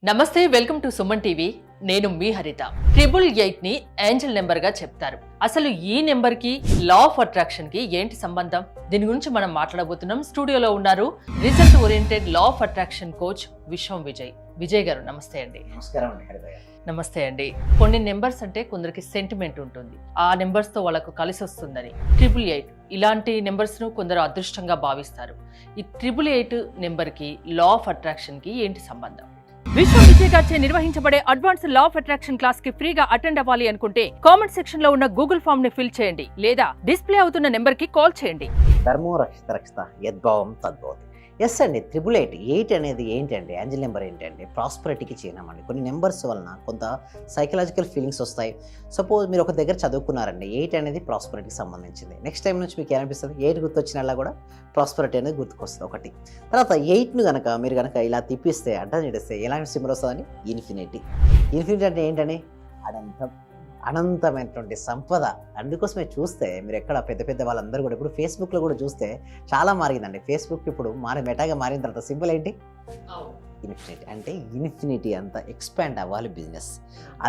నమస్తే, welcome to Suman TV. నేను మీ హరిత. 888 ని ఏంజల్ నెంబర్ గా చెప్తారు. అసలు ఈ నెంబర్ కి లా ఆఫ్ అట్రాక్షన్ కి ఏంటి సంబంధం? దీని గురించి మనం మాట్లాడబోతున్నాం. స్టూడియోలో ఉన్నారు result oriented law of attraction coach విశ్వం విజయ్ గారు. నమస్తే అండి. నమస్కారం అండి హరిత గారు. నమస్తే అండి. కొన్ని నెంబర్స్ అంటే కొందరికి సెంటిమెంట్ ఉంటుంది, ఆ నెంబర్స్ తో వాళ్ళకు కలిసి వస్తుందని. 888 ఇలాంటి నెంబర్స్ ను కొందరు అదృష్టంగా భావిస్తారు. ఈ 888 నెంబర్ కి లా ఆఫ్ అట్రాక్షన్ కి ఏంటి సంబంధం? విశ్వం విజయ్ గారిచే నిర్వహించబడే advance law of attraction class కి ఫ్రీగా అటెండ్ అవ్వాలి అనుకుంటే కామెంట్ సెక్షన్ లో ఉన్న గూగుల్ ఫామ్ ని ఫిల్ చేయండి, లేదా డిస్ప్లే అవుతున్న నెంబర్ కి కాల్ చేయండి. ధర్మో రక్షిత రక్షిత యద్భావం తద్భవతి. ఎస్ అండి, 888 అనేది ఏంటండి? ఏంజల్ నెంబర్ ఏంటండి? ప్రాస్పరిటీకి చిహ్నం అండి. కొన్ని నెంబర్స్ వలన కొంత సైకలాజికల్ ఫీలింగ్స్ వస్తాయి. సపోజ్ మీరు ఒక దగ్గర చదువుకున్నారండి, 8 అనేది ప్రాస్పరిటీకి సంబంధించింది. నెక్స్ట్ టైం నుంచి మీకు ఏమనిపిస్తుంది? 8 గుర్తొచ్చినలా కూడా ప్రాస్పరిటీ అనేది గుర్తుకొస్తుంది ఒకటి. తర్వాత 8ను కనుక మీరు కనుక ఇలా తిప్పిస్తే, అడ్డం చేస్తే ఎలాంటి సింబల్ వస్తుందని? ఇన్ఫినిటీ. ఇన్ఫినిటీ అంటే ఏంటని? అనంతం, అనంతమైనటువంటి సంపద. అందుకోసమే చూస్తే మీరు ఎక్కడ పెద్ద పెద్ద వాళ్ళందరూ కూడా ఇప్పుడు ఫేస్బుక్లో కూడా చూస్తే చాలా మారిందండి. ఫేస్బుక్ ఇప్పుడు మెటాగా మారిన తర్వాత సింబల్ ఏంటి? ఇన్ఫినిటీ. అంటే ఇన్ఫినిటీ అంతా ఎక్స్పాండ్ అవ్వాలి బిజినెస్.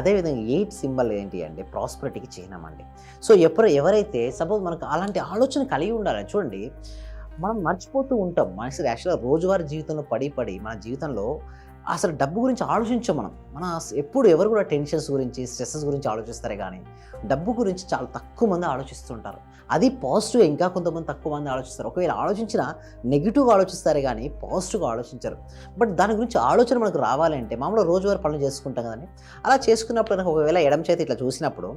అదేవిధంగా 8 సింబల్ ఏంటి అంటే ప్రాస్పరిటీకి చిహ్నం అండి. సో ఎవరైతే సపోజ్ మనకు అలాంటి ఆలోచన కలిగి ఉండాలని చూడండి, మనం మర్చిపోతూ ఉంటాం. మనిషి యాక్చువల్గా రోజువారీ జీవితంలో పడి మన జీవితంలో అసలు డబ్బు గురించి ఆలోచించాం. మన ఎప్పుడు ఎవరు కూడా టెన్షన్స్ గురించి, స్ట్రెస్సెస్ గురించి ఆలోచిస్తారే కానీ డబ్బు గురించి చాలా తక్కువ మంది ఆలోచిస్తుంటారు. అది పాజిటివ్గా ఇంకా కొంతమంది తక్కువ మంది ఆలోచిస్తారు. ఒకవేళ ఆలోచించినా నెగిటివ్గా ఆలోచిస్తారే కానీ పాజిటివ్గా ఆలోచించరు. బట్ దాని గురించి ఆలోచన మనకు రావాలంటే మామూలుగా రోజువారీ పనులు చేసుకుంటాం కదండి. అలా చేసుకున్నప్పుడు కనుక ఒకవేళ ఎడమ చేతి ఇట్లా చూసినప్పుడు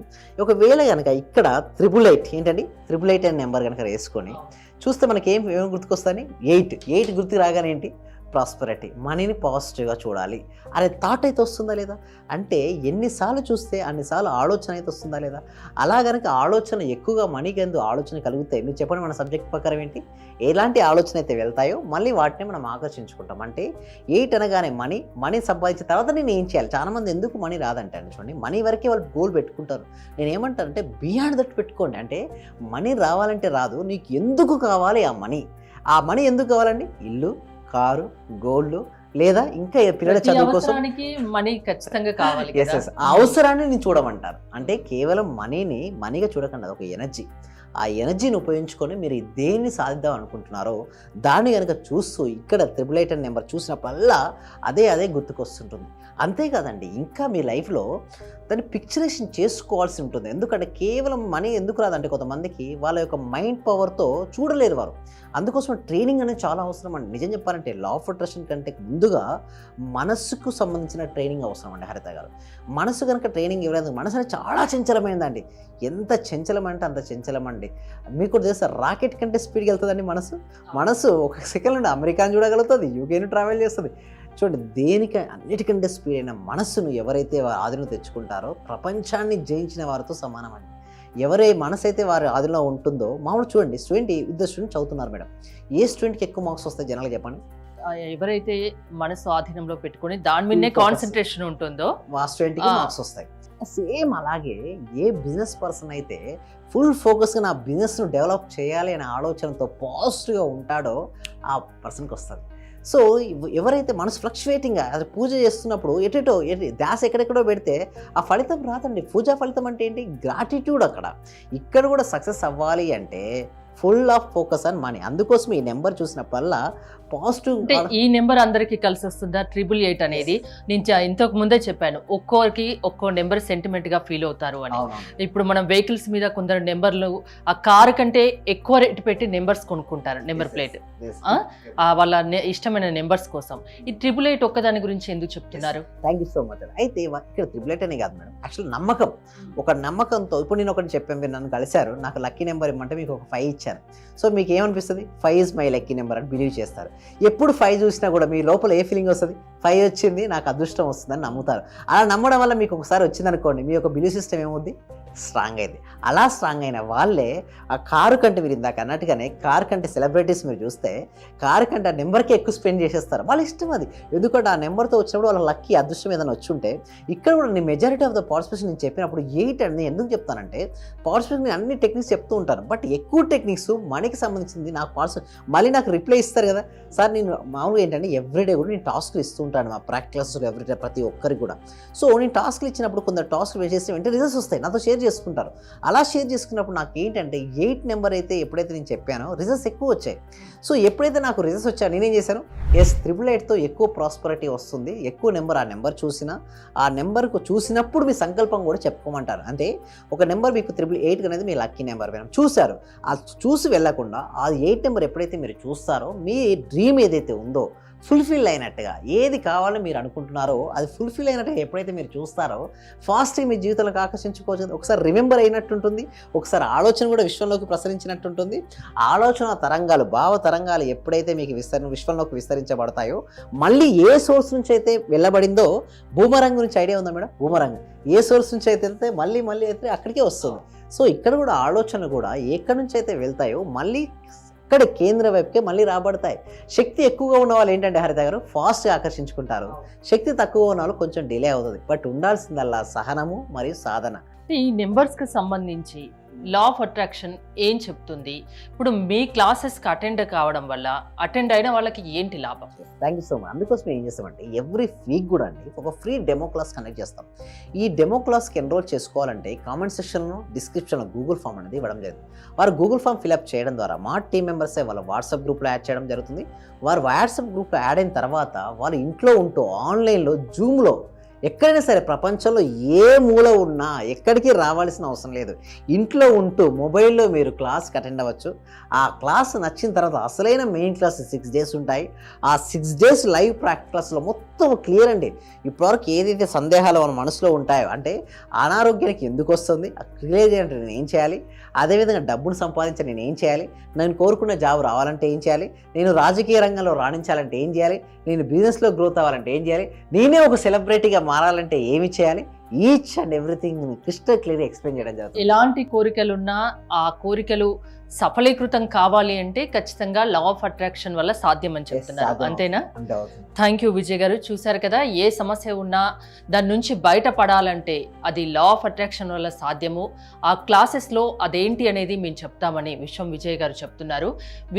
ఒకవేళ కనుక ఇక్కడ 888 ఏంటండి? 888 అనే నెంబర్ కనుక వేసుకొని చూస్తే మనకి ఏం గుర్తుకొస్తుంది? 8 గుర్తుకు రాగానే ఏంటి? ప్రాస్పరిటీ. మనీని పాజిటివ్గా చూడాలి అనే థాట్ అయితే వస్తుందా లేదా? అంటే ఎన్నిసార్లు చూస్తే అన్నిసార్లు ఆలోచన అయితే వస్తుందా లేదా? అలా కనుక ఆలోచన ఎక్కువగా మనీకి ఎందుకు ఆలోచన కలిగితే మీరు చెప్పండి, మన సబ్జెక్ట్ ప్రకారం ఏంటి? ఎలాంటి ఆలోచన అయితే వెళ్తాయో మళ్ళీ వాటిని మనం ఆకర్షించుకుంటాం. అంటే 8 అనగానే మనీ సంపాదించిన తర్వాత నేను ఏం చేయాలి? చాలామంది ఎందుకు మనీ రాదంటే అండి, చూడండి మనీ వరకే వాళ్ళు గోల్ పెట్టుకుంటారు. నేను ఏమంటానంటే బియాండ్ దట్ పెట్టుకోండి. అంటే మనీ రావాలంటే రాదు, నీకు ఎందుకు కావాలి ఆ మనీ? ఆ మనీ ఎందుకు కావాలండి? ఇల్లు, కారు, గోల్డ్, లేదా ఇంకా పిల్లల చదువు కోసం మనీ ఖచ్చితంగా కావాలి. ఆ అవసరాన్ని నేను చూడమంటారు. అంటే కేవలం మనీగా చూడకండి, అది ఒక ఎనర్జీ. ఆ ఎనర్జీని ఉపయోగించుకొని మీరు దేన్ని సాధిద్దాం అనుకుంటున్నారో దాన్ని కనుక చూస్తూ ఇక్కడ 888 నెంబర్ చూసినప్పుడల్లా అదే గుర్తుకొస్తుంటుంది. అంతేకాదండి, ఇంకా మీ లైఫ్లో దాన్ని పిక్చరేషన్ చేసుకోవాల్సి ఉంటుంది. ఎందుకంటే కేవలం మనీ ఎందుకు రాదంటే కొంతమందికి వాళ్ళ యొక్క మైండ్ పవర్తో చూడలేరు వారు. అందుకోసం ట్రైనింగ్ అనేది చాలా అవసరం అండి. నిజం చెప్పాలంటే లా ఆఫ్ అట్రాక్షన్ కంటే ముందుగా మనస్సుకు సంబంధించిన ట్రైనింగ్ అవసరం అండి హరిత గారు. మనసు కనుక ట్రైనింగ్ ఇవ్వలేదు, మనసు అనేది చాలా చంచలమైందండి. ఎంత చంచలమంటే అంత చంచలమండి. మీకు కూడా తెలుసా, రాకెట్ కంటే స్పీడ్గా వెళ్తుందండి మనసు. ఒక సెకండ్ నుండి అమెరికాను చూడగలుగుతుంది, యూకేను ట్రావెల్ చేస్తుంది. చూడండి, అన్నిటికంటే స్పీడ్ అయిన మనస్సును ఎవరైతే వారి ఆధీనంలో తెచ్చుకుంటారో ప్రపంచాన్ని జయించిన వారితో సమానం అండి. ఎవరే మనసు అయితే వారి ఆధీనంలో ఉంటుందో, మామూలు చూడండి, ఇద్దరు స్టూడెంట్ చదువుతున్నారు మేడం, ఏ స్టూడెంట్కి ఎక్కువ మార్క్స్ వస్తాయి జనాలు చెప్పండి? ఎవరైతే మనసు ఆధీనంలో పెట్టుకుని దాని మీదనే కాన్సన్ట్రేషన్ ఉంటుందో ఆ స్టూడెంట్కి మార్క్స్ వస్తాయి. సేమ్ అలాగే ఏ బిజినెస్ పర్సన్ అయితే ఫుల్ ఫోకస్గా నా బిజినెస్ను డెవలప్ చేయాలి అనే ఆలోచనతో పాజిటివ్గా ఉంటాడో ఆ పర్సన్కి వస్తుంది. సో ఎవరైతే మనసు ఫ్లక్చువేటింగ్గా అది పూజ చేస్తున్నప్పుడు ధ్యాస ఎక్కడెక్కడో పెడితే ఆ ఫలితం రాదండి. పూజా ఫలితం అంటే ఏంటి? గ్రాటిట్యూడ్. ఇక్కడ కూడా సక్సెస్ అవ్వాలి అంటే full of focus on money. అందుకోసం ఈ నెంబర్ చూసినప్పుడల్లా పాజిటివ్. అంటే ఈ నెంబర్ అందరికి కలిసి వస్తుందా? 888 అనేది నేను ఇంతకు ముందే చెప్పాను, ఒక్కోరికి ఒక్కో నెంబర్ సెంటిమెంట్ గా ఫీల్ అవుతారు అని. ఇప్పుడు మనం వెహికల్స్ మీద కొందరు నెంబర్లు ఆ కారు కంటే ఎక్కువ రేటు పెట్టి నెంబర్స్ కొనుక్కుంటారు, నెంబర్ ప్లేట్, వాళ్ళ ఇష్టమైన నెంబర్స్ కోసం. ఈ 888 ఒక్కదాని గురించి ఎందుకు చెప్తున్నారు? Thank you so much. అయితే ఇక్కడ 888 అనే కాదు మేడం, యాక్చువల్ నమ్మకం. ఒక నమ్మకంతో ఇప్పుడు నేను ఒకటి చెప్పాను, మీరు నన్ను కలిశారు, నాకు లక్కీ నెంబర్ ఇమ్మంటే మీకు ఒక 5 ఇచ్చాను. సో మీకు ఏమనిపిస్తుంది? 5 is మై లక్కీ నెంబర్ అని బిలీవ్ చేస్తారు. ఎప్పుడు 5 చూసినా కూడా మీ లోపల ఏ ఫీలింగ్ వస్తుంది? 5 వచ్చింది, నాకు అదృష్టం వస్తుందని నమ్ముతారు. అలా నమ్మడం వల్ల మీకు ఒకసారి వచ్చింది అనుకోండి, మీ యొక్క బిలీవ్ సిస్టమ్ ఏమవుద్ది? స్ట్రాంగ్ అయింది. అలా స్ట్రాంగ్ అయిన వాళ్ళే ఆ కారు కంటే మీరు ఇందాక అన్నట్టుగానే కారు కంటే సెలబ్రిటీస్ మీరు చూస్తే కారు కంటే ఆ నెంబర్కి ఎక్కువ స్పెండ్ చేసేస్తారు. వాళ్ళ ఇష్టం అది. ఎందుకంటే ఆ నెంబర్తో వచ్చినప్పుడు వాళ్ళ లక్కీ అదృష్టం ఏదైనా వచ్చి ఉంటే ఇక్కడ కూడా నేను మెజారిటీ ఆఫ్ ద పార్టిసిపేషన్ నేను చెప్పినప్పుడు 8 అని ఎందుకు చెప్తానంటే పార్టిసిపేషన్ నేను అన్ని టెక్నిక్స్ చెప్తూ ఉంటాను. బట్ ఎక్కువ టెక్నిక్స్ మనీకి సంబంధించింది నాకు మళ్ళీ నాకు రిప్లై ఇస్తారు కదా సార్. నేను మామూలుగా ఏంటంటే ఎవ్రీడే కూడా నేను టాస్క్లు ఇస్తూ ఉంటాను మా ప్రాక్టీస్ ఎవ్రీడే ప్రతి ఒక్కరికి కూడా. సో నేను టాస్క్లు ఇచ్చినప్పుడు కొందరు టాస్క్లు వేసేసి వెంటనే రిజల్ట్స్ వస్తాయి, నాతో షేర్ చేసుకుంటారు. అలా షేర్ చేసుకున్నప్పుడు నాకు ఏంటంటే 8 నెంబర్ అయితే ఎప్పుడైతే నేను చెప్పానో రిజల్ట్స్ ఎక్కువ వచ్చాయి. సో ఎప్పుడైతే నాకు రిజల్ట్స్ వచ్చాయో నేనేం చేశాను, ఎస్ 888తో ఎక్కువ ప్రాస్పరిటీ వస్తుంది. ఎక్కువ నెంబర్ ఆ నెంబర్ చూసినా ఆ నెంబర్కు చూసినప్పుడు మీ సంకల్పం కూడా చెప్పుకోమంటారు. అంటే ఒక నెంబర్ మీకు 888 అనేది మీ లక్కీ నెంబర్ చూశారు, అది చూసి వెళ్ళకుండా ఆ 8 నెంబర్ ఎప్పుడైతే మీరు చూస్తారో మీ డ్రీమ్ ఏదైతే ఉందో ఫుల్ఫిల్ అయినట్టుగా ఏది కావాలో మీరు అనుకుంటున్నారో అది ఫుల్ఫిల్ అయినట్టుగా ఎప్పుడైతే మీరు చూస్తారో ఫాస్ట్గా మీ జీవితంలోకి ఆకర్షించుకోవచ్చు. ఒకసారి రిమెంబర్ అయినట్టుంటుంది, ఒకసారి ఆలోచన కూడా విశ్వంలోకి ప్రసరించినట్టుంటుంది. ఆలోచన తరంగాలు, భావ తరంగాలు ఎప్పుడైతే మీకు విశ్వంలోకి విస్తరించబడతాయో మళ్ళీ ఏ సోర్స్ నుంచి అయితే వెళ్ళబడిందో, బూమరంగ్ గురించి ఐడియా ఉందా మేడం? బూమరంగ్ ఏ సోర్స్ నుంచి అయితే వెళ్తే మళ్ళీ అయితే అక్కడికే వస్తుంది. సో ఇక్కడ కూడా ఆలోచనలు కూడా ఎక్కడి నుంచి అయితే వెళ్తాయో మళ్ళీ ఇక్కడ కేంద్ర వైపుకే మళ్ళీ రాబడతాయి. శక్తి ఎక్కువగా ఉన్న వాళ్ళు ఏంటంటే హరిత గారు ఫాస్ట్గా ఆకర్షించుకుంటారు, శక్తి తక్కువ ఉన్న వాళ్ళు కొంచెం డిలే అవుతుంది. బట్ ఉండాల్సిందల్లా సహనము మరియు సాధన. ఈ నెంబర్స్కి సంబంధించి లా ఆఫ్ అట్రాక్షన్ ఏం చెప్తుంది? ఇప్పుడు మీ క్లాసెస్కి అటెండ్ కావడం వల్ల అటెండ్ అయిన వాళ్ళకి ఏంటి లాభం? Thank you so much. అందుకోసం ఏం చేస్తామంటే ఎవ్రీ వీక్ కూడా అండి ఒక ఫ్రీ డెమో క్లాస్ కండక్ట్ చేస్తాం. ఈ డెమో క్లాస్కి ఎన్రోల్ చేసుకోవాలంటే కామెంట్ సెక్షన్లో డిస్క్రిప్షన్లో గూగుల్ ఫామ్ అనేది ఇవ్వడం జరుగుతుంది. వారు గూగుల్ ఫామ్ ఫిల్అప్ చేయడం ద్వారా మా టీమ్ మెంబర్సే వాళ్ళ వాట్సాప్ గ్రూప్లో యాడ్ చేయడం జరుగుతుంది. వారు వాట్సాప్ గ్రూప్లో యాడ్ అయిన తర్వాత వాళ్ళు ఇంట్లో ఉంటూ ఆన్లైన్లో జూమ్లో ఎక్కడైనా సరే ప్రపంచంలో ఏ మూల ఉన్నా ఎక్కడికి రావాల్సిన అవసరం లేదు, ఇంట్లో ఉంటూ మొబైల్లో మీరు క్లాస్కి అటెండ్ అవ్వచ్చు. ఆ క్లాస్ నచ్చిన తర్వాత అసలైన మెయిన్ క్లాస్ 6 days ఉంటాయి. ఆ 6 days లైవ్ ప్రాక్టికల్ క్లాస్లో మొత్తం క్లియర్ అండి. ఇప్పటివరకు ఏదైతే సందేహాలు మన మనసులో ఉంటాయో, అంటే అనారోగ్యానికి ఎందుకు వస్తుంది క్లియర్ చేయాలంటే నేను ఏం చేయాలి, అదేవిధంగా డబ్బును సంపాదించాలి నేను ఏం చేయాలి, నేను కోరుకున్న జాబ్ రావాలంటే ఏం చేయాలి, నేను రాజకీయ రంగంలో రాణించాలంటే ఏం చేయాలి, నేను బిజినెస్లో గ్రోత్ అవ్వాలంటే ఏం చేయాలి, నేనే ఒక సెలబ్రిటీగా మారాలంటే ఏమి చేయాలి, each and everything crystal clear explain చేయడం జరుగుతుంది. ఎలాంటి కోరికలున్నా ఆ కోరికలు సఫలీకృతం కావాలి అంటే ఖచ్చితంగా లా ఆఫ్ అట్రాక్షన్ వల్ల సాధ్యం అని చెప్తున్నారు, అంతేనా? థ్యాంక్ యూ విజయ్ గారు. చూసారు కదా, ఏ సమస్య ఉన్నా దాని నుంచి బయటపడాలంటే అది లా ఆఫ్ అట్రాక్షన్ వల్ల సాధ్యము. ఆ క్లాసెస్లో అదేంటి అనేది మేము చెప్తామని విశ్వం విజయ్ గారు చెప్తున్నారు.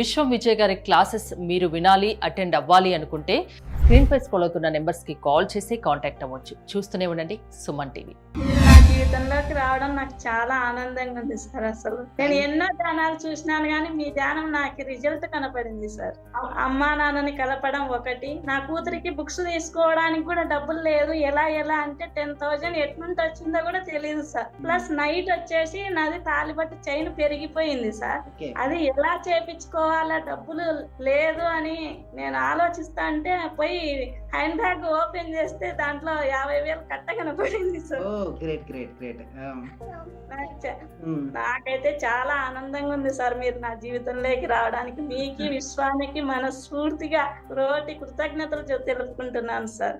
విశ్వం విజయ్ గారి క్లాసెస్ మీరు వినాలి, అటెండ్ అవ్వాలి అనుకుంటే స్క్రీన్ పై స్క్రోల్ అవుతున్న నెంబర్స్కి కాల్ చేసి కాంటాక్ట్ అవ్వచ్చు. చూస్తూనే ఉండండి సుమన్ టీవీ. నా జీవితంలోకి రావడం నాకు చాలా ఆనందంగా ఉంది సార్. అసలు నేను ఎన్నో ధ్యానాలు చూసినాను కానీ మీ ధ్యానం నాకు రిజల్ట్ కనపడింది సార్. అమ్మా నాన్నని కలపడం ఒకటి, నా కూతురికి బుక్స్ తీసుకోవడానికి కూడా డబ్బులు లేదు, ఎలా అంటే 10,000 ఎట్నుంటి వచ్చిందో కూడా తెలియదు సార్. ప్లస్ నైట్ వచ్చేసి నాది తాలిబట్టు చైన్ పెరిగిపోయింది సార్. అది ఎలా చేపించుకోవాలా, డబ్బులు లేదు అని నేను ఆలోచిస్తా అంటే పోయి హ్యాండ్ బ్యాగ్ ఓపెన్ చేస్తే దాంట్లో 50,000 కట్ట కనపడింది సార్. నాకైతే చాలా ఆనందంగా ఉంది సార్ మీరు నా జీవితంలోకి రావడానికి. మీకు విశ్వానికి మనస్ఫూర్తిగా రోటి కృతజ్ఞతలు తెలుపుకుంటున్నాను సార్.